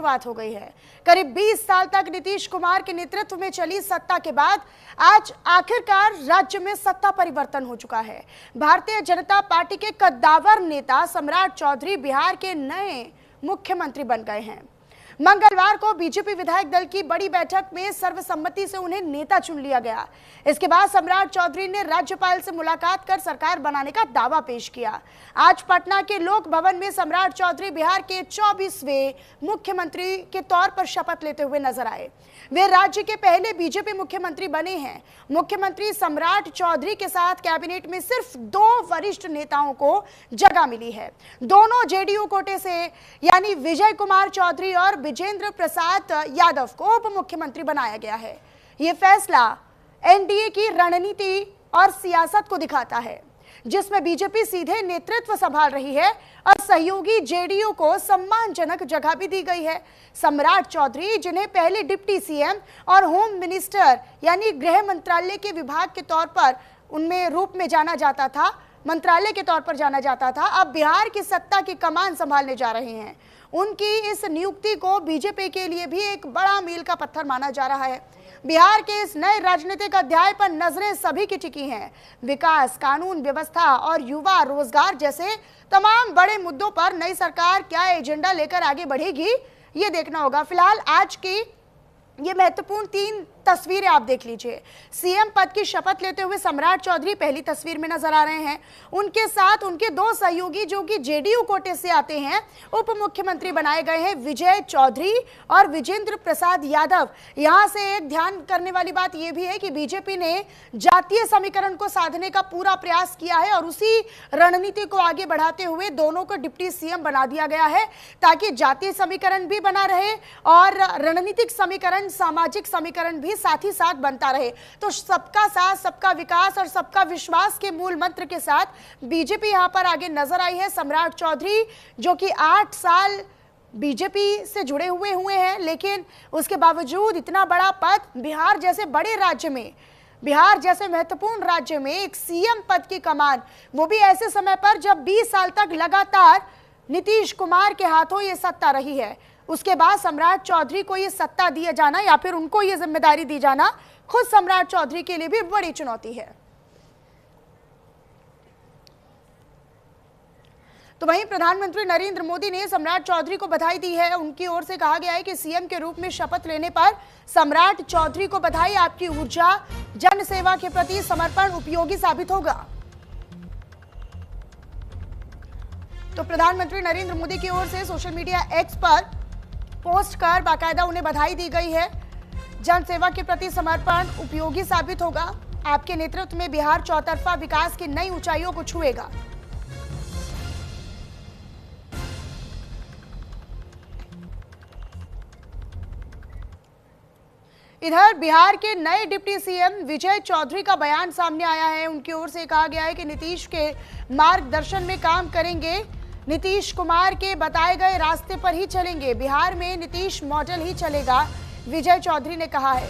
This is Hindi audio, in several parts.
शुरुआत हो गई है। करीब 20 साल तक नीतीश कुमार के नेतृत्व में चली सत्ता के बाद आज आखिरकार राज्य में सत्ता परिवर्तन हो चुका है। भारतीय जनता पार्टी के कद्दावर नेता सम्राट चौधरी बिहार के नए मुख्यमंत्री बन गए हैं। मंगलवार को बीजेपी विधायक दल की बड़ी बैठक में सर्वसम्मति से उन्हें नेता चुन लिया गया। इसके बाद सम्राट चौधरी ने राज्यपाल से मुलाकात कर सरकार बनाने का दावा पेश किया। आज पटना के लोक भवन में सम्राट चौधरी बिहार के 24वें मुख्यमंत्री के तौर पर शपथ लेते हुए नजर आए। वे राज्य के पहले बीजेपी मुख्यमंत्री बने हैं। मुख्यमंत्री सम्राट चौधरी के साथ कैबिनेट में सिर्फ 2 वरिष्ठ नेताओं को जगह मिली है। दोनों जेडीयू कोटे से, यानी विजय कुमार चौधरी और विजेंद्र प्रसाद यादव को उप मुख्यमंत्री बनाया गया है। यह फैसला एनडीए की रणनीति और सियासत को दिखाता है, जिसमें बीजेपी सीधे नेतृत्व संभाल रही है और सहयोगी जेडीयू को सम्मानजनक जगह भी दी गई है। सम्राट चौधरी, जिन्हें पहले डिप्टी सीएम और होम मिनिस्टर यानी गृह मंत्रालय के विभाग के तौर पर उनमें रूप में जाना जाता था, मंत्रालय के तौर पर जाना जाता था, अब बिहार की सत्ता की कमान संभालने जा रहे हैं। उनकी इस नियुक्ति को बीजेपी के लिए भी एक बड़ा मील का पत्थर माना जा रहा है। बिहार के इस नए राजनीतिक अध्याय पर नजरें सभी की टिकी हैं। विकास, कानून व्यवस्था और युवा रोजगार जैसे तमाम बड़े मुद्दों पर नई सरकार क्या एजेंडा लेकर आगे बढ़ेगी, ये देखना होगा। फिलहाल आज की ये महत्वपूर्ण 3 तस्वीरें आप देख लीजिए। सीएम पद की शपथ लेते हुए सम्राट चौधरी पहली तस्वीर में नजर आ रहे हैं। उनके साथ उनके 2 सहयोगी जो कि जेडीयू कोटे से आते हैं, उप मुख्यमंत्री बनाए गए हैं विजय चौधरी और विजेंद्र प्रसाद यादव। यहां से एक ध्यान करने वाली बात यह भी है कि बीजेपी ने जातीय समीकरण को साधने का पूरा प्रयास किया है और उसी रणनीति को आगे बढ़ाते हुए दोनों को डिप्टी सीएम बना दिया गया है, ताकि जातीय समीकरण भी बना रहे और रणनीतिक समीकरण, सामाजिक समीकरण भी साथ ही साथ बनता रहे। तो सबका साथ, सबका विकास और सबका विश्वास के मूल मंत्र के साथ बीजेपी यहां पर आगे नजर आई है। सम्राट चौधरी जो कि 8 साल बीजेपी से जुड़े हुए हैं, लेकिन उसके बावजूद इतना बड़ा पद, बिहार जैसे बड़े राज्य में, बिहार जैसे महत्वपूर्ण राज्य में एक सीएम पद की कमान, वो भी ऐसे समय पर जब 20 साल तक लगातार नीतीश कुमार के हाथों ये सत्ता रही है। उसके बाद सम्राट चौधरी को ये सत्ता दिया जाना या फिर उनको ये जिम्मेदारी दी जाना खुद सम्राट चौधरी के लिए भी बड़ी चुनौती है। तो वहीं प्रधानमंत्री नरेंद्र मोदी ने सम्राट चौधरी को बधाई दी है। उनकी ओर से कहा गया है कि सीएम के रूप में शपथ लेने पर सम्राट चौधरी को बधाई, आपकी ऊर्जा, जन सेवा के प्रति समर्पण उपयोगी साबित होगा। तो प्रधानमंत्री नरेंद्र मोदी की ओर से सोशल मीडिया एक्स पर पोस्ट कर बाकायदा उन्हें बधाई दी गई है। जन सेवा के प्रति समर्पण उपयोगी साबित होगा। आपके नेतृत्व में बिहार चौतरफा विकास की नई ऊंचाइयों को छुएगा। इधर बिहार के नए डिप्टी सीएम विजय चौधरी का बयान सामने आया है। उनकी ओर से कहा गया है कि नीतीश के मार्गदर्शन में काम करेंगे, नीतीश कुमार के बताए गए रास्ते पर ही चलेंगे, बिहार में नीतीश मॉडल ही चलेगा, विजय चौधरी ने कहा है।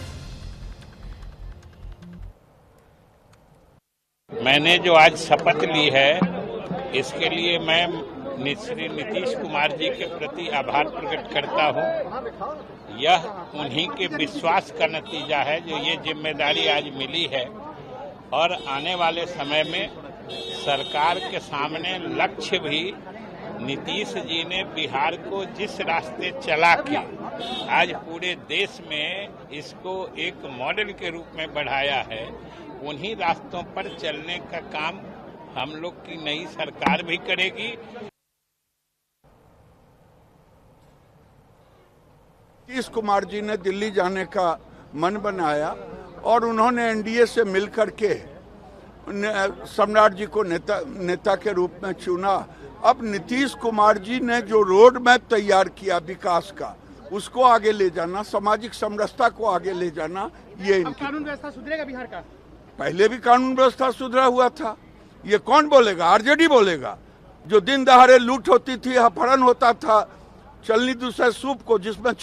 मैंने जो आज शपथ ली है, इसके लिए मैं श्री नीतीश कुमार जी के प्रति आभार प्रकट करता हूं। यह उन्हीं के विश्वास का नतीजा है जो ये जिम्मेदारी आज मिली है और आने वाले समय में सरकार के सामने लक्ष्य भी नीतीश जी ने बिहार को जिस रास्ते चला के आज पूरे देश में इसको एक मॉडल के रूप में बढ़ाया है, उन्हीं रास्तों पर चलने का काम हम लोग की नई सरकार भी करेगी। नीतीश कुमार जी ने दिल्ली जाने का मन बनाया और उन्होंने एनडीए से मिलकर के सम्राट जी को नेता के रूप में चुना। अब नीतीश कुमार जी ने जो रोड मैप तैयार किया विकास का, उसको आगे ले जाना, सामाजिक समरसता को आगे ले जाना, ये इनकी। कानून व्यवस्था सुधरेगा बिहार का? पहले भी कानून व्यवस्था सुधरा हुआ था। ये कौन बोलेगा? आरजेडी बोलेगा। जो दिन दहाड़े लूट होती थी, अपहरण होता था, चलनी दूसरे सूप को, जिसमें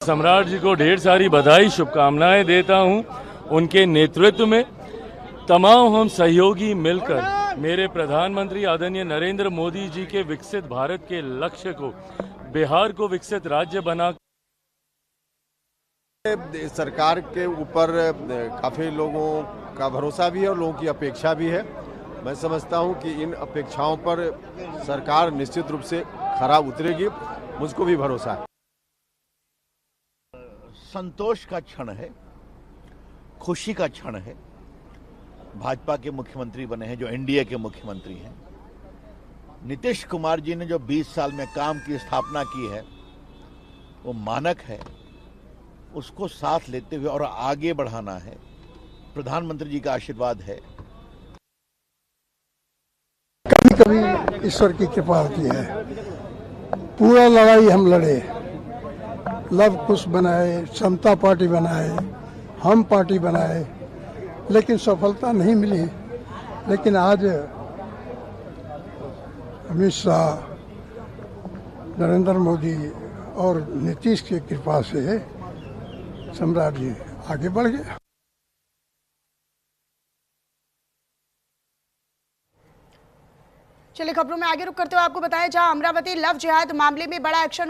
सम्राट जी को ढेर सारी बधाई, शुभकामनाएं देता हूं। उनके नेतृत्व में तमाम हम सहयोगी मिलकर मेरे प्रधानमंत्री आदरणीय नरेंद्र मोदी जी के विकसित भारत के लक्ष्य को बिहार को विकसित राज्य बना सरकार के ऊपर काफ़ी लोगों का भरोसा भी है और लोगों की अपेक्षा भी है। मैं समझता हूं कि इन अपेक्षाओं पर सरकार निश्चित रूप से खरा उतरेगी, मुझको भी भरोसा है। संतोष का क्षण है, खुशी का क्षण है। भाजपा के मुख्यमंत्री बने हैं, जो एनडीए के मुख्यमंत्री हैं। नीतीश कुमार जी ने जो 20 साल में काम की स्थापना की है, वो मानक है। उसको साथ लेते हुए और आगे बढ़ाना है। प्रधानमंत्री जी का आशीर्वाद है। कभी कभी ईश्वर की कृपा होती है। पूरा लड़ाई हम लड़े, लव कुश बनाए, समता पार्टी बनाए, हम पार्टी बनाए, लेकिन सफलता नहीं मिली। लेकिन आज अमित शाह, नरेंद्र मोदी और नीतीश की कृपा से सम्राट जी आगे बढ़ गए। चलिए खबरों में आगे रुक करते हुए आपको बताएं, जहां अमरावती लव जिहाद मामले में बड़ा एक्शन